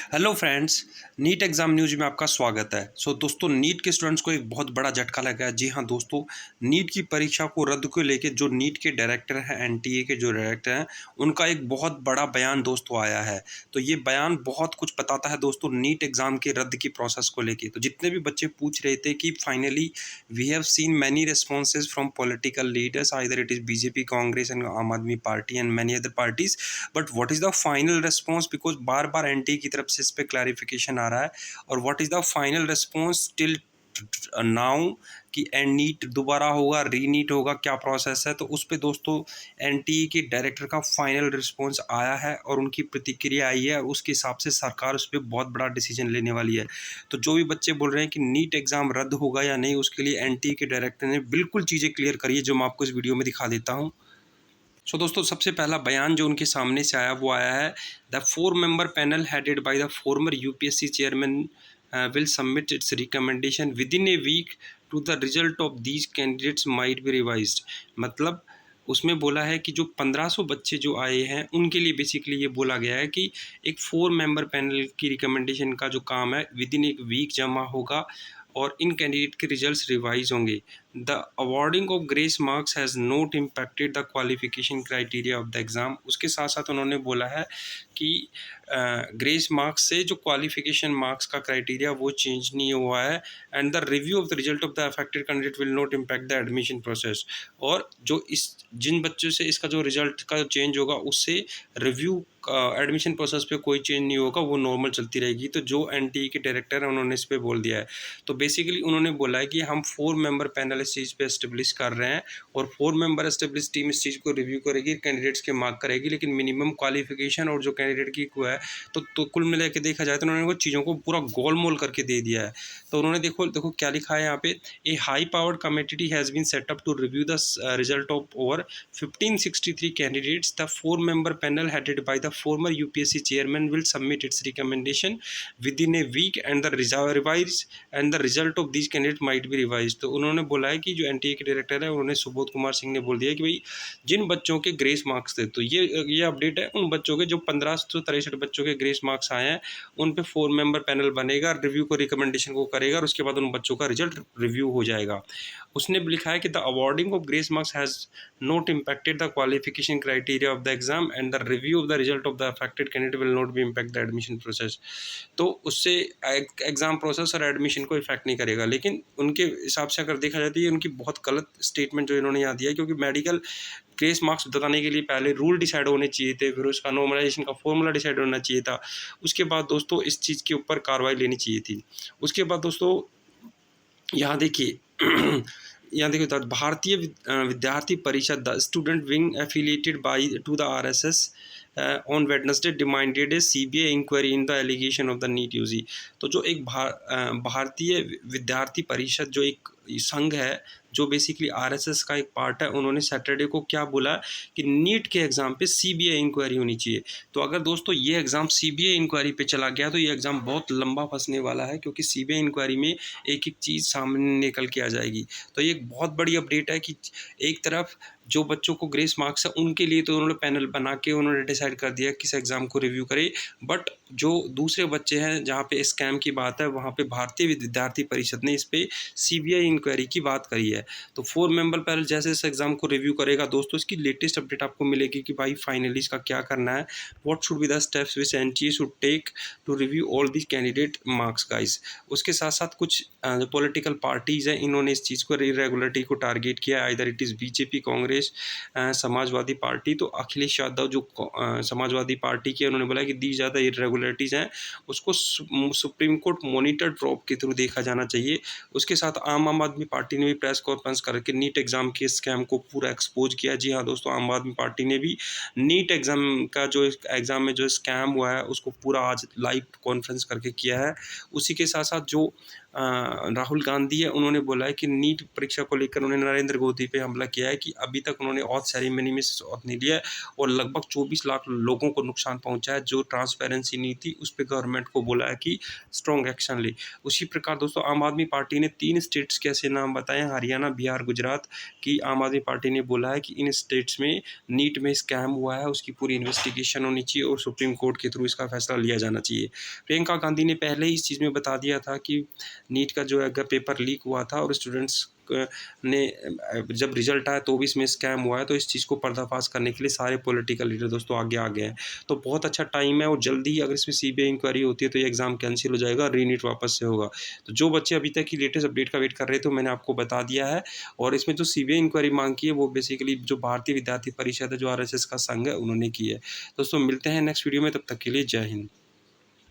Hello friends, NEET exam news में आपका स्वागत है। दोस्तों, नीट के स्टूडेंट्स को एक बहुत बड़ा झटका लगा है। जी हाँ दोस्तों, नीट की परीक्षा को रद्द को लेके जो नीट के डायरेक्टर हैं, एनटीए के जो डायरेक्टर हैं, उनका एक बहुत बड़ा बयान दोस्तों आया है। तो ये बयान बहुत कुछ बताता है दोस्तों नीट एग्ज़ाम के रद्द की प्रोसेस को लेके। तो जितने भी बच्चे पूछ रहे थे कि finally we have seen many responses from political leaders, either it is BJP, Congress and Aam Aadmi party and many other parties, but what is the final response, because बार बार एनटीए की तरफ से इस पे क्लैरिफिकेशन आ रहा है। और what is the final response till now कि नीट दोबारा होगा, रीनीट होगा, क्या प्रोसेस है। तो उस पे दोस्तों एनटीए के डायरेक्टर का फाइनल रिस्पॉन्स आया है और उनकी प्रतिक्रिया आई है, और उसके हिसाब से सरकार उस पर बहुत बड़ा डिसीजन लेने वाली है। तो जो भी बच्चे बोल रहे हैं कि नीट एग्ज़ाम रद्द होगा या नहीं, उसके लिए एनटीए के डायरेक्टर ने बिल्कुल चीज़ें क्लियर करी है, जो मैं आपको इस वीडियो में दिखा देता हूँ। दोस्तों, सबसे पहला बयान जो उनके सामने से आया वो आया है, the 4 member panel headed by the former UPSC chairman will submit its recommendation within a week to the result of these candidates might be revised. मतलब उसमें बोला है कि जो 1500 बच्चे जो आए हैं उनके लिए बेसिकली ये बोला गया है कि एक 4 member पैनल की रिकमेंडेशन का जो काम है विद इन एक वीक जमा होगा और इन कैंडिडेट के रिजल्ट्स रिवाइज होंगे। The awarding of grace marks has not impacted the qualification criteria of the exam. उसके साथ साथ उन्होंने बोला है कि ग्रेस मार्क्स से जो क्वालिफिकेशन मार्क्स का क्राइटेरिया वो चेंज नहीं हुआ है, and the review of the result of the affected candidate will not impact the admission process. और जो इस जिन बच्चों से इसका जो रिजल्ट का चेंज होगा उससे रिव्यू एडमिशन प्रोसेस पे कोई चेंज नहीं होगा, वो नॉर्मल चलती रहेगी। तो जो एनटीए के डायरेक्टर हैं उन्होंने इस पर बोल दिया है। तो बेसिकली उन्होंने बोला है कि हम 4 member पैनल इस चीज़ पे एस्टेब्लिश कर रहे हैं, और 4 member एस्टेब्लिश टीम इस चीज़ को रिव्यू करेगी, कैंडिडेट्स के मार्क करेगी, लेकिन मिनिमम क्वालिफिकेशन और जो कैंडिडेट की को है तो कुल मिला के देखा जाए तो उन्होंने वो चीज़ों को पूरा गोलमोल करके दे दिया है। तो उन्होंने देखो देखो क्या लिखा है यहाँ पे, a high powered committee has been set up to review the result of over 1563 candidates. The 4 member panel headed by the former UPSC chairman will submit its recommendation within a week and the revise and the result of these candidate might be revise. तो उन्होंने बोला है कि जो NTA के director है उन्होंने सुबोध कुमार सिंह ने बोल दिया कि भाई जिन बच्चों के ग्रेस मार्क्स थे, तो ये अपडेट है उन बच्चों के जो 1563 बच्चों के ग्रेस मार्क्स आए हैं, उन पे 4 member पैनल बनेगा, रिव्यू को रिकमेंडेशन को करेगा, और उसके बाद उन बच्चों का रिजल्ट रिव्यू हो जाएगा। उसने लिखा है कि the awarding of grace marks has not impacted the qualification criteria of the exam and the review of the result of the affected candidate will not be impact the admission process. तो उससे exam process और admission को effect नहीं करेगा। लेकिन उनके हिसाब से अगर देखा जाए तो ये उनकी बहुत गलत स्टेटमेंट जो इन्होंने यहाँ दिया है, क्योंकि मेडिकल ग्रेस मार्क्स बताने के लिए पहले रूल डिसाइड होने चाहिए थे, फिर उसका नॉर्मलाइजेशन का फॉर्मूला डिसाइड होना चाहिए था, उसके बाद दोस्तों इस चीज़ के ऊपर कार्रवाई लेनी चाहिए थी। उसके बाद दोस्तों यहाँ देखिए यहाँ देखिए, तो Bharatiya Vidyarthi Parishad the student wing affiliated by to the RSS on Wednesday demanded a CBI inquiry in the allegation of the NEET UG. तो जो एक भारतीय विद्यार्थी परिषद जो एक संघ है, जो बेसिकली आरएसएस का एक पार्ट है, उन्होंने सैटरडे को क्या बोला कि नीट के एग्ज़ाम पे सीबीआई इंक्वायरी होनी चाहिए। तो अगर दोस्तों ये एग्ज़ाम सीबीआई इंक्वायरी पे चला गया तो ये एग्ज़ाम बहुत लंबा फंसने वाला है, क्योंकि सीबीआई इंक्वायरी में एक एक चीज़ सामने निकल के आ जाएगी। तो ये एक बहुत बड़ी अपडेट है कि एक तरफ जो बच्चों को ग्रेस मार्क्स है उनके लिए तो उन्होंने पैनल बना के उन्होंने डिसाइड कर दिया किस एग्ज़ाम को रिव्यू करे, बट जो दूसरे बच्चे हैं जहाँ पे स्कैम की बात है, वहाँ पे भारतीय विद्यार्थी परिषद ने इस पे सीबीआई इंक्वायरी की बात करी है। तो 4 member पैनल जैसे इस एग्ज़ाम को रिव्यू करेगा दोस्तों, इसकी लेटेस्ट अपडेट आपको मिलेगी कि भाई फाइनली इसका क्या करना है, what should be the steps which NTA should take to review all the candidate marks guys. उसके साथ साथ कुछ जो पॉलिटिकल पार्टीज़ हैं इन्होंने इस चीज़ को इरेगुलरिटी को टारगेट किया है, either it is BJP, Congress, Samajwadi party. तो अखिलेश यादव जो समाजवादी पार्टी के, उन्होंने बोला कि दी ज़्यादा इरेगुलरिटीज़ हैं उसको सुप्रीम कोर्ट मॉनिटर ड्रॉप के थ्रू देखा जाना चाहिए। उसके साथ आम आदमी पार्टी ने भी प्रेस कॉन्फ्रेंस करके नीट एग्ज़ाम के स्कैम को पूरा एक्सपोज किया। जी हाँ दोस्तों, आम आदमी पार्टी ने भी नीट एग्ज़ाम का जो एग्ज़ाम में जो स्कैम हुआ है उसको पूरा आज लाइव कॉन्फ्रेंस करके किया है। उसी के साथ साथ जो राहुल गांधी है, उन्होंने बोला है कि नीट परीक्षा को लेकर उन्होंने नरेंद्र मोदी पे हमला किया है कि अभी तक उन्होंने ऑथ सेरेमनी में ऑथ नहीं लिया है और लगभग 24 लाख लोगों को नुकसान पहुंचा है। जो ट्रांसपेरेंसी नहीं थी उस पर गवर्नमेंट को बोला है कि स्ट्रॉन्ग एक्शन ले। उसी प्रकार दोस्तों आम आदमी पार्टी ने 3 स्टेट्स के ऐसे नाम बताए हैं, हरियाणा, बिहार, गुजरात की। आम आदमी पार्टी ने बोला है कि इन स्टेट्स में नीट में स्कैम हुआ है, उसकी पूरी इन्वेस्टिगेशन होनी चाहिए और सुप्रीम कोर्ट के थ्रू इसका फैसला लिया जाना चाहिए। प्रियंका गांधी ने पहले ही इस चीज़ में बता दिया था कि नीट का जो है पेपर लीक हुआ था और स्टूडेंट्स ने जब रिजल्ट आया तो भी इसमें स्कैम हुआ है। तो इस चीज़ को पर्दाफाश करने के लिए सारे पॉलिटिकल लीडर दोस्तों आगे आ गए हैं। तो बहुत अच्छा टाइम है और जल्दी ही अगर इसमें सीबीआई इंक्वायरी होती है तो ये एग्ज़ाम कैंसिल हो जाएगा, रीनीट वापस से होगा। तो जो बच्चे अभी तक की लेटेस्ट अपडेट का वेट कर रहे थे मैंने आपको बता दिया है। और इसमें जो सीबीआई इंक्वायरी मांग की है वो बेसिकली जो भारतीय विद्यार्थी परिषद है, जो आरएसएस का संघ है, उन्होंने की है। दोस्तों मिलते हैं नेक्स्ट वीडियो में, तब तक के लिए जय हिंद।